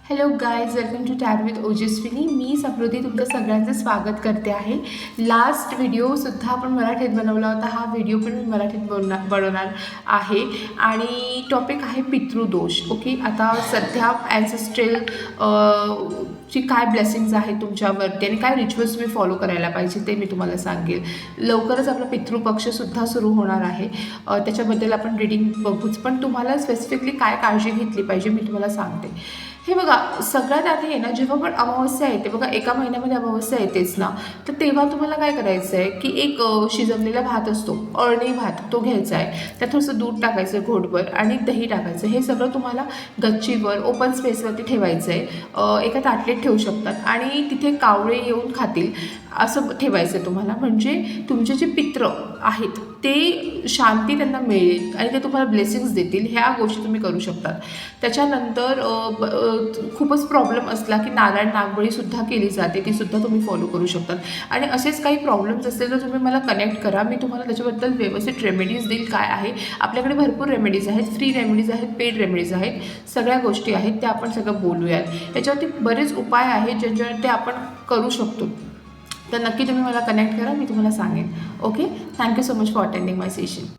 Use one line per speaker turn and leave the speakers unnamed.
Hello guys, welcome to Tad with Ojaswini. मी समृद्धी तुमचं सगळ्यांचं स्वागत करते आहे. लास्ट व्हिडिओसुद्धा आपण मराठीत बनवला होता. हा व्हिडिओ पण मी मराठीत बनवणार आहे आणि टॉपिक आहे पितृदोष. ओके, आता सध्या ॲन्सेस्ट्रल ची काय ब्लेसिंग्स आहेत तुमच्यावरती आणि काय रिच्युअल्स तुम्ही फॉलो करायला पाहिजे ते मी तुम्हाला सांगेल. लवकरच आपला पितृपक्षसुद्धा सुरू होणार आहे. त्याच्याबद्दल आपण रीडिंग बघूच, पण तुम्हाला स्पेसिफिकली काय काळजी घेतली पाहिजे मी तुम्हाला सांगते. हे बघा, सगळ्यात आधी आहे ना, जेव्हा पण अमावस्या येते बघा, एका महिन्यामध्ये अमावस्या येतेच ना, तर तेव्हा तुम्हाला काय करायचं आहे की एक शिजवलेला भात असतो, अळणी भात, तो घ्यायचा आहे. त्यात थोडंसं दूध टाकायचं आहे घोटभर आणि दही टाकायचं. हे सगळं तुम्हाला गच्चीवर ओपन स्पेसवरती ठेवायचं आहे. एका ताटलीत ठेवू शकतात आणि तिथे कावळे येऊन खातील असं ठेवायचं आहे तुम्हाला. म्हणजे तुमचे जे पित्र आहेत ते शांती त्यांना मिळेल आणि ते तुम्हाला ब्लेसिंग्स देतील. ह्या गोष्टी तुम्ही करू शकतात. त्याच्यानंतर खूपच प्रॉब्लेम असला की नारायण नागबळीसुद्धा केली जाते, तीसुद्धा तुम्ही फॉलो करू शकतात. आणि असेच काही प्रॉब्लेम्स असतील तर तुम्ही मला कनेक्ट करा, मी तुम्हाला त्याच्याबद्दल व्यवस्थित रेमेडीज देईल. काय आहे आपल्याकडे भरपूर रेमेडीज आहेत, फ्री रेमेडीज आहेत, पेड रेमेडीज आहेत, सगळ्या गोष्टी आहेत, त्या आपण सगळं बोलूयात. याच्यावरती बरेच उपाय आहेत ज्यांच्यावर ते आपण करू शकतो. तर नक्की तुम्ही मला कनेक्ट करा, मी तुम्हाला सांगेन. Okay, thank you so much for attending my session.